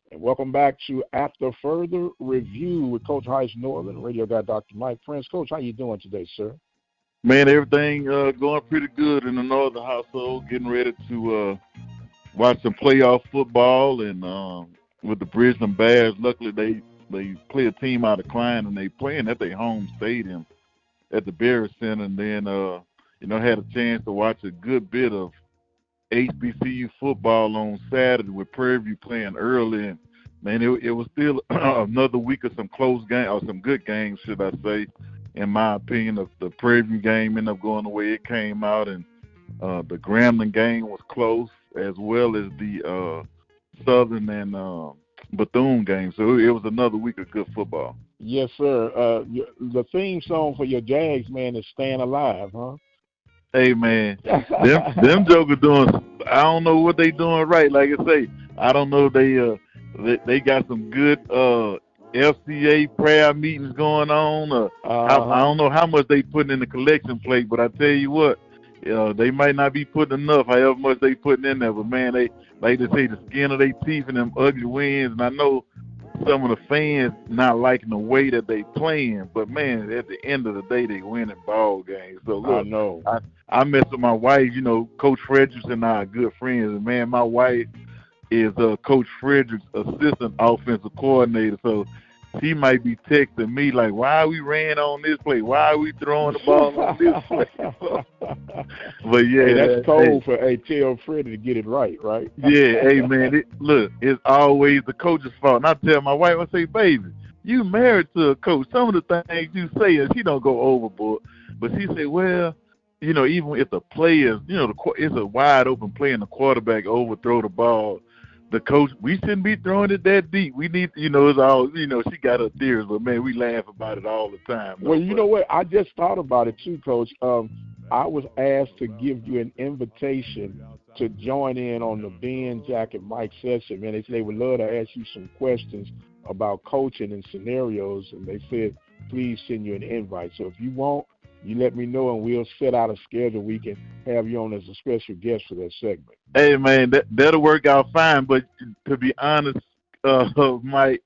And welcome back to After Further Review with Coach Heist Northern, radio guy Dr. Mike Prince. Coach, how you doing today, sir? Man, everything going pretty good in the Northern household. Getting ready to watch some playoff football, and with the Brisbane Bears. Luckily, they play a team out of Klein, and they playing at their home stadium at the Barry Center. And then had a chance to watch a good bit of HBCU football on Saturday with Prairie View playing early. And man, it was still another week of some close games, or some good games, should I say. In my opinion, the Prairie View game ended up going the way it came out, and the Grambling game was close, as well as the Southern and Bethune game. So it was another week of good football. Yes, sir. The theme song for your Jags, man, is "Staying Alive," huh? Hey, man, them jokers doing. I don't know what they doing right. Like I say, I don't know. They got some good FCA prayer meetings going on. I don't know how much they putting in the collection plate, but I tell you what, they might not be putting enough, however much they putting in there. But man, they like to say the skin of their teeth and them ugly wins. And I know some of the fans not liking the way that they playing, but man, at the end of the day, they winning ball games. So look, I know. I met with my wife. Coach Fredericks and I are good friends, and man, my wife is Coach Fredericks' assistant offensive coordinator. So she might be texting me like, why we ran on this play? Why are we throwing the ball on this play? But yeah, hey, that's cold for tell Freddie to get it right? Yeah, hey man, it's always the coach's fault. And I tell my wife, I say, baby, you married to a coach. Some of the things you say, and she don't go overboard, but she say, well, even if the players, it's a wide open play and the quarterback overthrow the ball, the coach, we shouldn't be throwing it that deep. We need, it's all, she got her theories, but man, we laugh about it all the time. Well, you know what? I just thought about it too, Coach. I was asked to give you an invitation to join in on the Ben, Jack, and Mike session. Man, they said they would love to ask you some questions about coaching and scenarios, and they said, please send you an invite. So if you want, you let me know, and we'll set out a schedule. We can have you on as a special guest for that segment. Hey, man, that'll work out fine. But to be honest, Mike,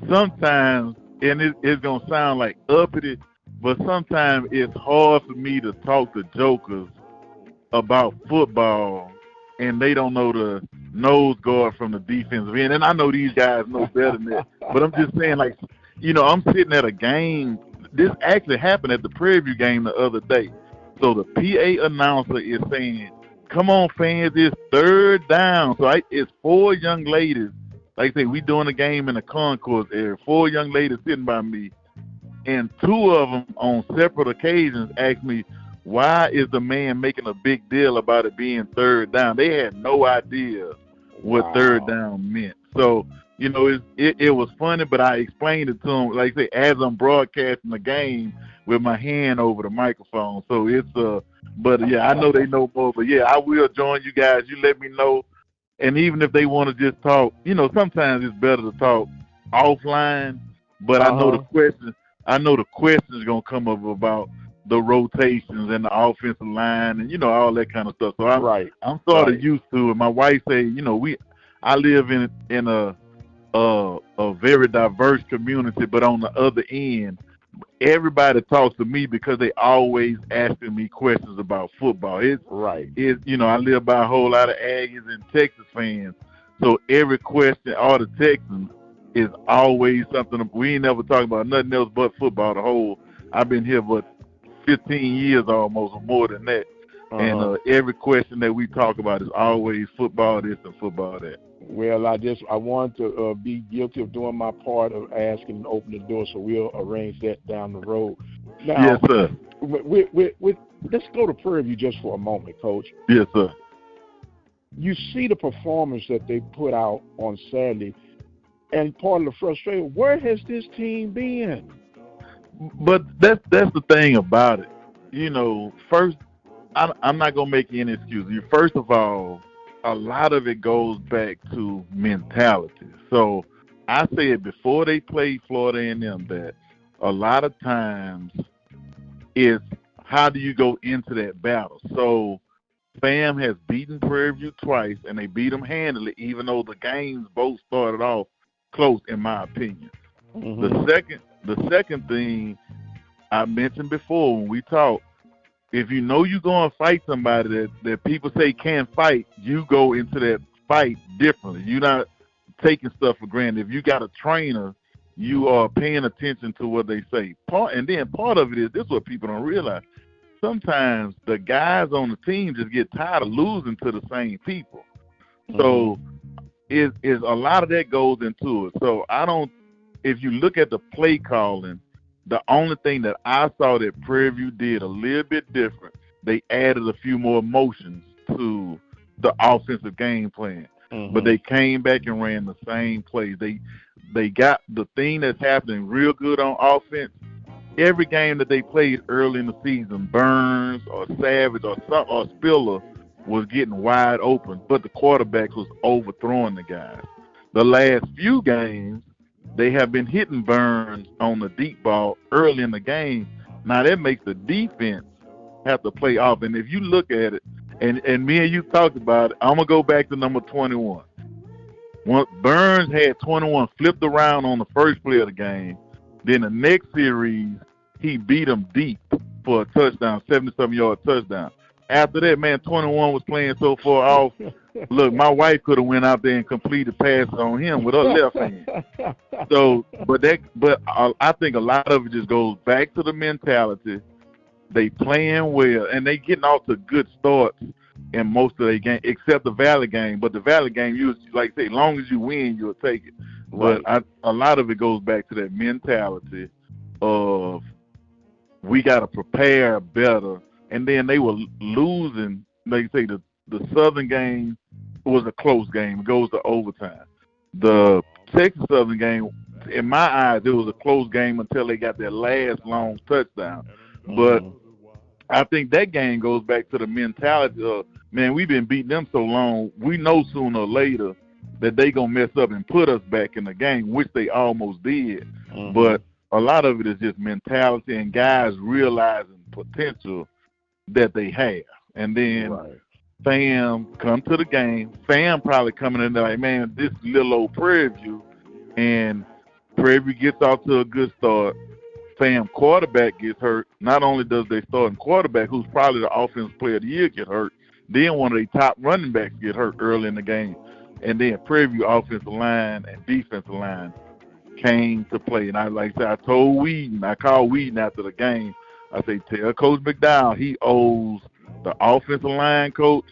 sometimes, and it's going to sound like uppity, but sometimes it's hard for me to talk to jokers about football, and they don't know the nose guard from the defensive end. And I know these guys know better than that. But I'm just saying, like, I'm sitting at a game. This actually happened at the Prairie View game the other day. So the PA announcer is saying, come on, fans, it's third down. So it's four young ladies. Like I say, we doing a game in the concourse area. Four young ladies sitting by me. And two of them on separate occasions asked me, why is the man making a big deal about it being third down? They had no idea what third down meant. So, it was funny, but I explained it to them, like I say, as I'm broadcasting the game with my hand over the microphone. So it's but yeah, I know they know more. But yeah, I will join you guys. You let me know. And even if they want to just talk, sometimes it's better to talk offline. But I know the questions gonna come up about the rotations and the offensive line and all that kind of stuff. So I'm sort of used to it. My wife say, I live in a very diverse community, but on the other end, everybody talks to me because they always asking me questions about football. I live by a whole lot of Aggies and Texas fans, so every question, all the Texans, is always something. We ain't never talking about nothing else but football. I've been here but 15 years almost, or more than that. And every question that we talk about is always football this and football that. Well, I want to be guilty of doing my part of asking and opening the door, so we'll arrange that down the road. Now, yes, sir. Let's go to Prairie View just for a moment, Coach. Yes, sir. You see the performance that they put out on Saturday, and part of the frustration, where has this team been? But that's the thing about it. First, I'm not going to make any excuses. First of all, a lot of it goes back to mentality. So I said before they played Florida A&M that a lot of times it's how do you go into that battle. So FAM has beaten Prairie View twice, and they beat them handily, even though the games both started off close in my opinion. Mm-hmm. The second thing I mentioned before when we talked, if you know you're going to fight somebody that people say can't fight, you go into that fight differently. You're not taking stuff for granted. If you got a trainer, you are paying attention to what they say. And then part of it is, this is what people don't realize. Sometimes the guys on the team just get tired of losing to the same people. So is a lot of that goes into it. So if you look at the play calling, the only thing that I saw that Prairie View did a little bit different, they added a few more motions to the offensive game plan. But they came back and ran the same plays. They got the thing that's happening real good on offense. Every game that they played early in the season, Burns or Savage or Spiller was getting wide open, but the quarterback was overthrowing the guys. The last few games, they have been hitting Burns on the deep ball early in the game. Now that makes the defense have to play off. And if you look at it, and me and you talked about it, I'm going to go back to number 21. Burns had 21 flipped around on the first play of the game. Then the next series, he beat him deep for a touchdown, 77-yard touchdown. After that, man, 21 was playing so far off. Look, my wife could have went out there and completed passes on him with her left hand. So, but I think a lot of it just goes back to the mentality. They playing well, and they getting off to good starts in most of their game, except the Valley game. But the Valley game, you like I say, as long as you win, you'll take it. Right. But a lot of it goes back to that mentality of we got to prepare better. And then they were losing. Like you say, the Southern game was a close game. It goes to overtime. The Texas Southern game, in my eyes, it was a close game until they got their last long touchdown. But I think that game goes back to the mentality of, man, we've been beating them so long, we know sooner or later that they going to mess up and put us back in the game, which they almost did. But a lot of it is just mentality and guys realizing potential that they have. And then Fam come to the game. Fam probably coming in there like, man, this little old Prairie View. And Prairie View gets off to a good start. Fam quarterback gets hurt. Not only does they starting quarterback, who's probably the offensive player of the year, get hurt, then one of their top running backs get hurt early in the game. And then Prairie View offensive line and defensive line came to play. And I told Whedon, I called Whedon after the game. I say, tell Coach McDowell he owes the offensive line coach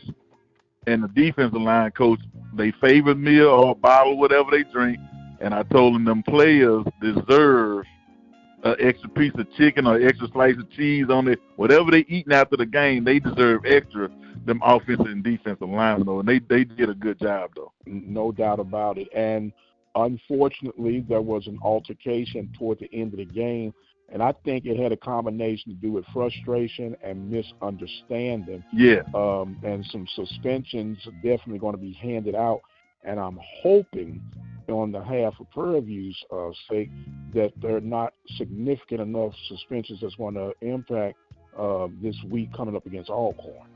and the defensive line coach they favorite meal or a bottle, whatever they drink. And I told them players deserve an extra piece of chicken or extra slice of cheese on it. Whatever they eating after the game, they deserve extra, them offensive and defensive linemen, though. And they did a good job, though. No doubt about it. And unfortunately, there was an altercation toward the end of the game. And I think it had a combination to do with frustration and misunderstanding. Yeah. And some suspensions are definitely going to be handed out. And I'm hoping, on the half of Prairie View's sake, that they're not significant enough suspensions that's going to impact this week coming up against Alcorn.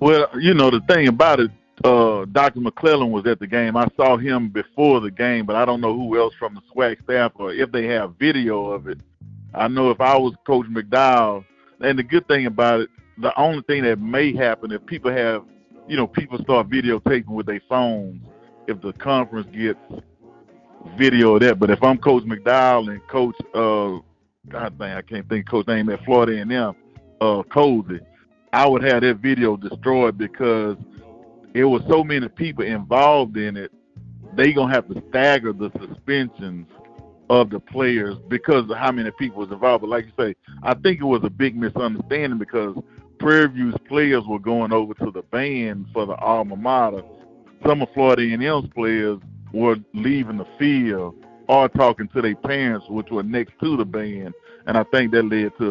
Well, the thing about it, Dr. McClellan was at the game. I saw him before the game, but I don't know who else from the SWAC staff or if they have video of it. I know if I was Coach McDowell, and the good thing about it, the only thing that may happen if people have, people start videotaping with their phones, if the conference gets video of that. But if I'm Coach McDowell and Coach, I can't think of Coach name at Florida A&M, Cozy, I would have that video destroyed because it was so many people involved in it. They gonna have to stagger the suspensions of the players because of how many people was involved. But like you say, I think it was a big misunderstanding because Prairie View's players were going over to the band for the alma mater. Some of Florida A&M's players were leaving the field or talking to their parents, which were next to the band, and I think that led to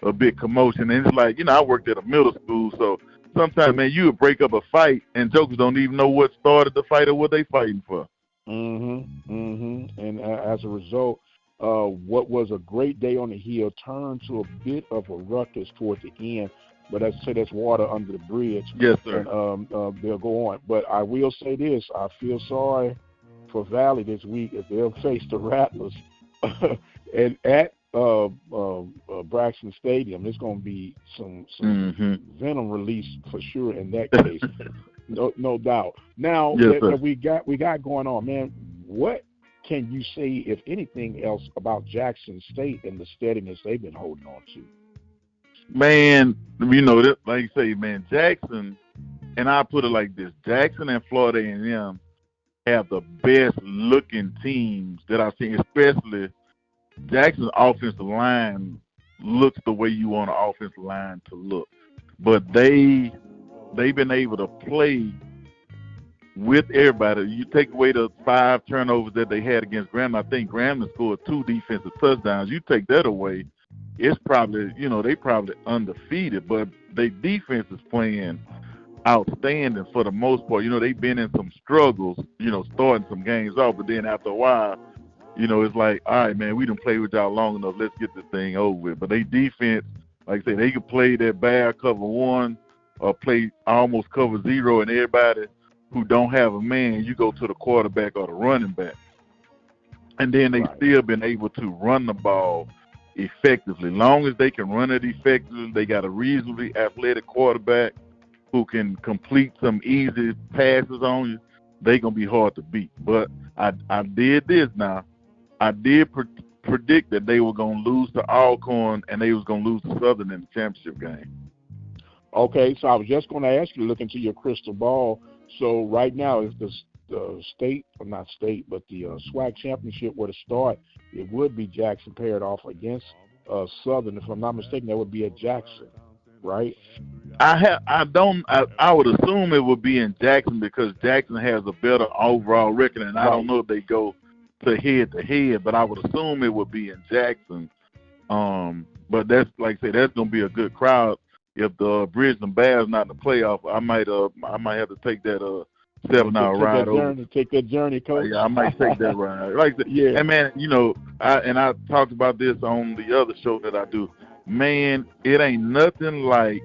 a big commotion. And it's like, I worked at a middle school, so sometimes, man, you would break up a fight and jokers don't even know what started the fight or what they fighting for. And as a result, what was a great day on the hill turned to a bit of a ruckus toward the end. But as I say, that's water under the bridge. Yes, sir. And they'll go on. But I will say this: I feel sorry for Valley this week is they'll face the Rattlers and at Braxton Stadium. It's going to be some venom release for sure in that case. No doubt. Now that we got going on, man, what can you say, if anything else, about Jackson State and the steadiness they've been holding on to? Man, you know, like you say, man, Jackson, and I put it like this: Jackson and Florida A&M have the best looking teams that I've seen. Especially Jackson's offensive line looks the way you want an offensive line to look, but they've been able to play with everybody. You take away the 5 turnovers that they had against Grambling. I think Grambling scored 2 defensive touchdowns. You take that away, it's probably, you know, they probably undefeated, but their defense is playing outstanding for the most part. You know, they've been in some struggles, you know, starting some games off, but then after a while, you know, it's like, all right, man, we done played with y'all long enough. Let's get this thing over with. But they defense, like I say, they can play that bad cover 1 or play almost cover 0, and everybody who don't have a man, you go to the quarterback or the running back. And then they still been able to run the ball effectively. Long as they can run it effectively, they got a reasonably athletic quarterback who can complete some easy passes on you, they going to be hard to beat. But I did this now. I did predict that they were going to lose to Alcorn and they was going to lose to Southern in the championship game. Okay, so I was just going to ask you to look into your crystal ball. So right now, if the state, or not state, but the SWAC championship were to start, it would be Jackson paired off against Southern. If I'm not mistaken, that would be at Jackson, right? I would assume it would be in Jackson because Jackson has a better overall record, and I don't know if they go to head, but I would assume it would be in Jackson. But that's, like I say, that's going to be a good crowd. If the Bridgeland Bears not in the playoff, I might have to take that 7-hour ride over. Take that journey, Coach. Yeah, I might take that ride. Like that. Yeah. And man, you know, I talked about this on the other show that I do. Man, it ain't nothing like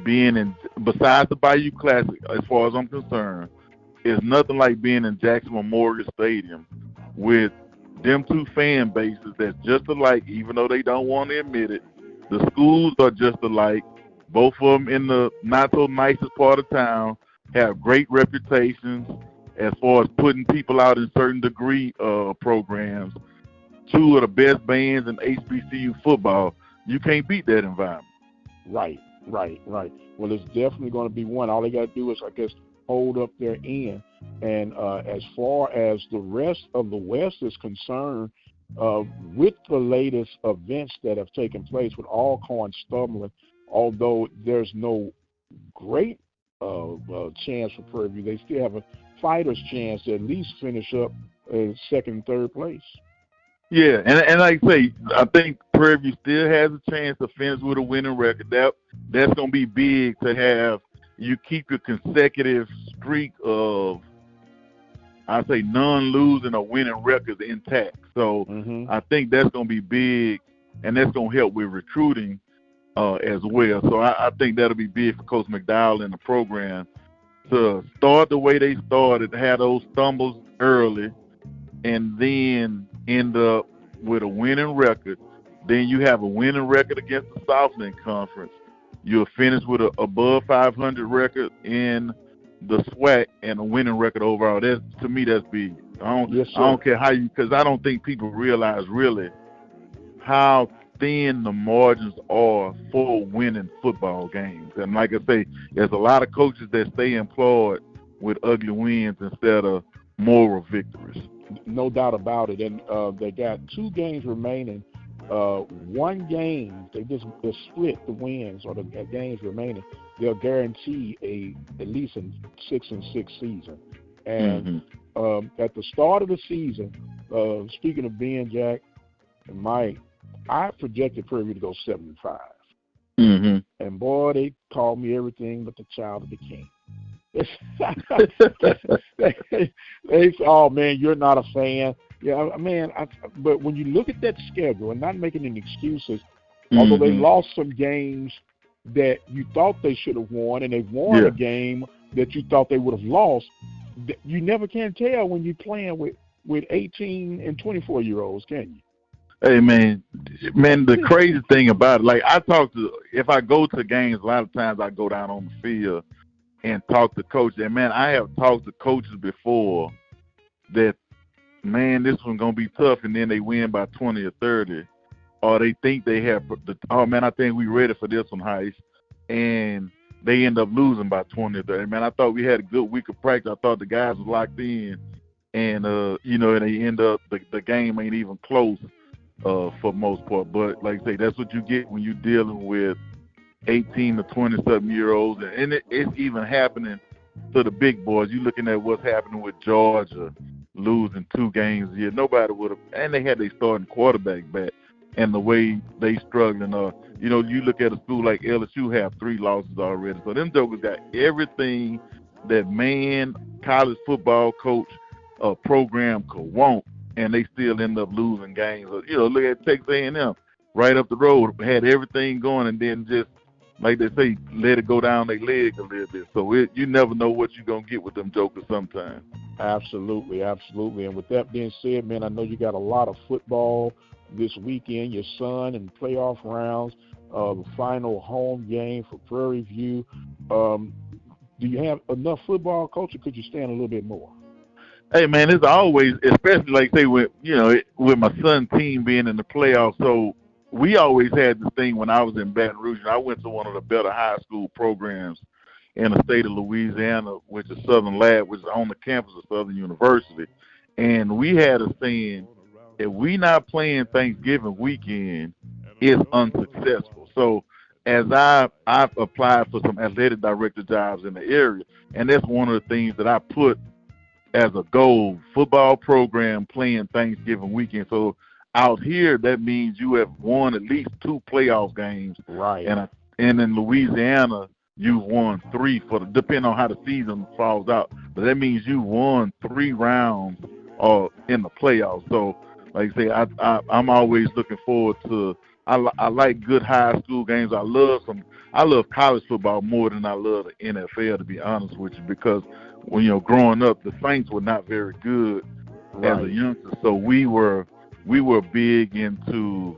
being in, besides the Bayou Classic, as far as I'm concerned, it's nothing like being in Jackson Memorial Stadium with them two fan bases that's just alike, even though they don't want to admit it. The schools are just alike. Both of them in the not so nicest part of town have great reputations as far as putting people out in certain degree programs. 2 of the best bands in HBCU football. You can't beat that environment. Right. Well, it's definitely going to be one. All they got to do is, I guess, hold up their end. And as far as the rest of the West is concerned, with the latest events that have taken place with Alcorn stumbling, although there's no great chance for Prairie View, they still have a fighter's chance to at least finish up in 2nd and 3rd place. Yeah, and like I say, I think Prairie View still has a chance to finish with a winning record. That's going to be big to have. You keep your consecutive streak of, I say, non-losing or winning records intact. So I think that's going to be big, and that's going to help with recruiting as well. So I think that'll be big for Coach McDowell and the program to start the way they started, have those stumbles early, and then end up with a winning record. Then you have a winning record against the Southland Conference. You'll finish with an above 500 record in the SWAC and a winning record overall. To me, that's big. I don't care how you, because I don't think people realize really how thin the margins are for winning football games. And like I say, there's a lot of coaches that stay employed with ugly wins instead of moral victories. No doubt about it. And they got 2 games remaining. One game, they split the wins or the games remaining. They'll guarantee at least a 6-6 season. And at the start of the season, speaking of Ben, Jack, and Mike, I projected Prairie View to go 7-5. And boy, they called me everything but the child of the king. They say, "Oh man, you're not a fan." Yeah, man. But when you look at that schedule, and not making any excuses, although they lost some games that you thought they should have won, and they won a game that you thought they would have lost, you never can tell when you're playing with 18 and 24-year-olds, can you? Hey, man, the crazy thing about it, like if I go to games, a lot of times I go down on the field and talk to coaches. And, man, I have talked to coaches before that, man, this one's going to be tough, and then they win by 20 or 30. Or they think they have, I think we ready for this one, Heist. And they end up losing by 20 or 30. Man, I thought we had a good week of practice. I thought the guys was locked in. And, and they end up, the game ain't even close for most part. But, like I say, that's what you get when you're dealing with 18 to 20-something-year-olds. And it's even happening to the big boys. You're looking at what's happening with Georgia losing 2 games a year. Nobody would have – and they had their starting quarterback back. And the way they struggling, you look at a school like LSU have 3 losses already. So them jokers got everything that college football coach program could want, and they still end up losing games. Look at Texas A&M right up the road, had everything going, and then just like they say, let it go down their leg a little bit. So you never know what you're gonna get with them jokers sometimes. Absolutely, absolutely. And with that being said, man, I know you got a lot of football this weekend, your son and playoff rounds, the final home game for Prairie View. Do you have enough football, Coach, or could you stand a little bit more? Hey, man, it's always, especially like say with my son's team being in the playoffs. So we always had this thing when I was in Baton Rouge. I went to one of the better high school programs in the state of Louisiana, which is Southern Lab, which is on the campus of Southern University. And we had a saying, if we not playing Thanksgiving weekend, it's unsuccessful. So as I've applied for some athletic director jobs in the area, and that's one of the things that I put as a goal, football program playing Thanksgiving weekend. So out here, that means you have won at least 2 playoff games. Right. And in Louisiana, you've won 3 depending on how the season falls out. But that means you won 3 rounds in the playoffs. So, like I say, I'm always looking forward to. I like good high school games. I love college football more than I love the NFL, to be honest with you, because when growing up, the Saints were not very good as a youngster. So we were big into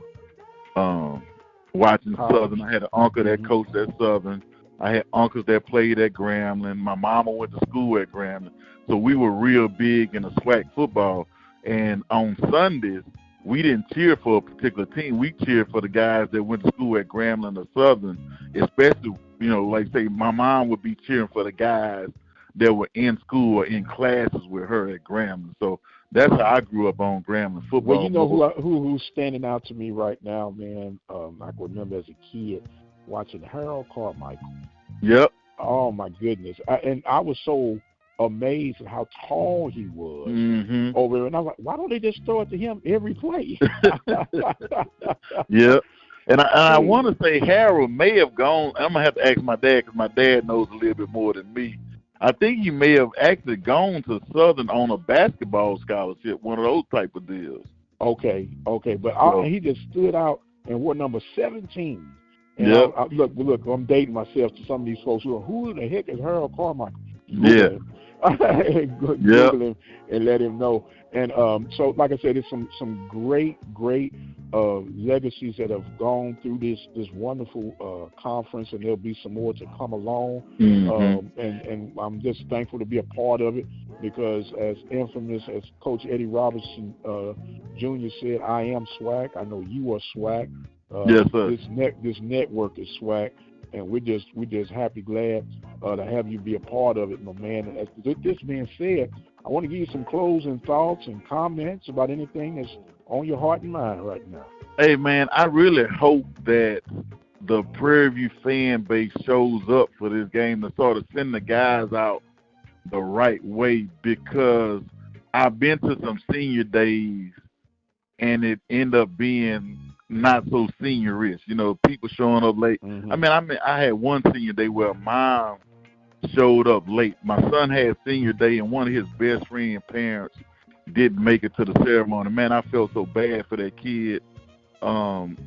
watching Southern. I had an uncle that coached at Southern. I had uncles that played at Grambling. My mama went to school at Grambling. So we were real big into SWAC football. And on Sundays, we didn't cheer for a particular team. We cheered for the guys that went to school at Grambling or Southern, especially, like say my mom would be cheering for the guys that were in school or in classes with her at Grambling. So that's how I grew up on Grambling football. Well, you know who's standing out to me right now, man? I can remember as a kid watching Harold Carmichael. Yep. Oh, my goodness. I was so amazed at how tall he was over there. And I was like, why don't they just throw it to him every play? Yeah. And I want to say Harold may have gone. I'm going to have to ask my dad because my dad knows a little bit more than me. I think he may have actually gone to Southern on a basketball scholarship, one of those type of deals. Okay. But he just stood out and wore number 17. And yep. Look, I'm dating myself to some of these folks who the heck is Harold Carmichael? Yeah. Google him and let him know. And so, like I said, there's some great legacies that have gone through this wonderful conference, and there'll be some more to come along. And I'm just thankful to be a part of it because, as infamous as Coach Eddie Robertson Jr. said, I am SWAC. I know you are SWAC. Yes, sir. This network is SWAC. And we're just glad to have you be a part of it, my man. And as this being said, I want to give you some closing thoughts and comments about anything that's on your heart and mind right now. Hey, man, I really hope that the Prairie View fan base shows up for this game to sort of send the guys out the right way, because I've been to some senior days and it ended up being not so senior-ish, people showing up late. I had one senior day where mom showed up late. My son had senior day, and one of his best friend parents didn't make it to the ceremony. Man, I felt so bad for that kid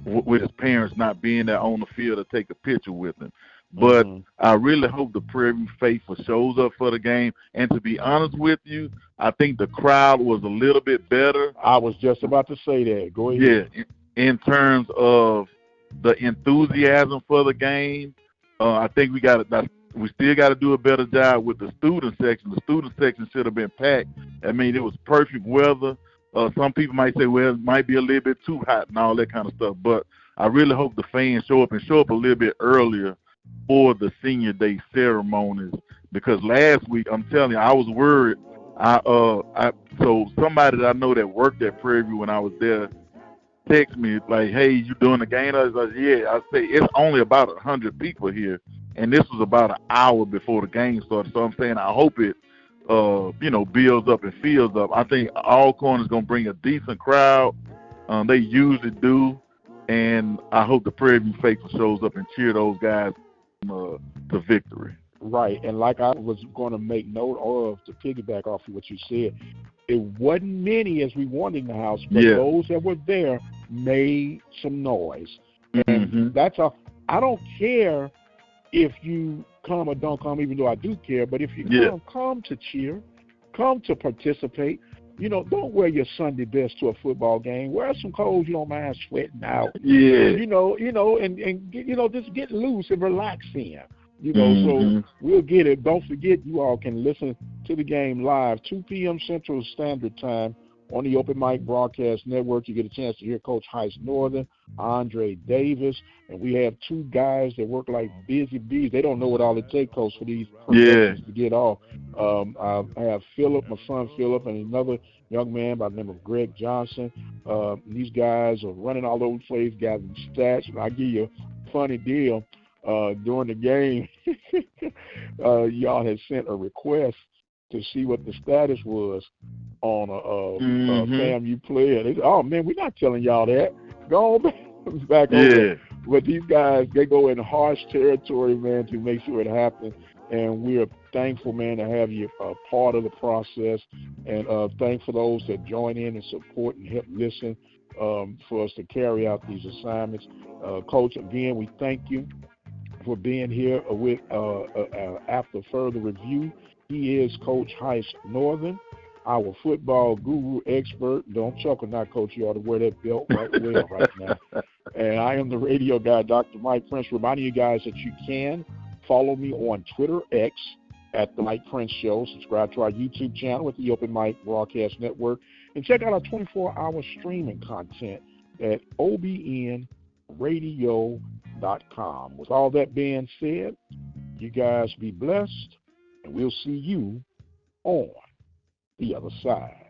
with his parents not being there on the field to take a picture with him. But I really hope the Prairie View faithful shows up for the game. And to be honest with you, I think the crowd was a little bit better. I was just about to say that. Go ahead. Yeah, in terms of the enthusiasm for the game, I think we still got to do a better job with the student section. The student section should have been packed. I mean, it was perfect weather. Some people might say, well, it might be a little bit too hot and all that kind of stuff. But I really hope the fans show up a little bit earlier for the senior day ceremonies, because last week, I'm telling you, I was worried. So somebody that I know that worked at Prairie View when I was there text me like, "Hey, you doing the game?" I was like, "Yeah." I say it's only about 100 people here, and this was about an hour before the game started. So I'm saying I hope it, builds up and fills up. I think Alcorn is gonna bring a decent crowd. They usually do, and I hope the Prairie View faithful shows up and cheer those guys to victory. Right, and like I was going to make note of, to piggyback off of what you said, it wasn't many as we wanted in the house, but those that were there made some noise. And that's I don't care if you come or don't come, even though I do care, but if you come to cheer, come to participate. Don't wear your Sunday best to a football game. Wear some clothes you don't mind sweating out. Yeah. And just get loose and relax in. So we'll get it. Don't forget, you all can listen to the game live, 2 p.m. Central Standard Time on the Open Mic Broadcast Network. You get a chance to hear Coach Heiss Northern, Andre Davis, and we have 2 guys that work like busy bees. They don't know what all it takes, Coach, for these productions to get off. I have Philip, my son Philip, and another young man by the name of Greg Johnson. These guys are running all over the place, gathering stats. And I'll give you a funny deal. During the game, y'all had sent a request to see what the status was on a FAMU player. They said, "Oh man, we're not telling y'all that. Go on back over." But these guys, they go in harsh territory, man, to make sure it happens. And we're thankful, man, to have you part of the process. And thankful for those that join in and support and help listen for us to carry out these assignments. Coach, again, we thank you for being here with after further review. He is Coach Heiss Northern, our football guru expert. Don't chuckle now, Coach. You ought to wear that belt right now. And I am the radio guy, Dr. Mike Prince, reminding you guys that you can follow me on Twitter X at The Mike Prince Show. Subscribe to our YouTube channel at the Open Mic Broadcast Network. And check out our 24-hour streaming content at obnradio.com. With all that being said, you guys be blessed, and we'll see you on the other side.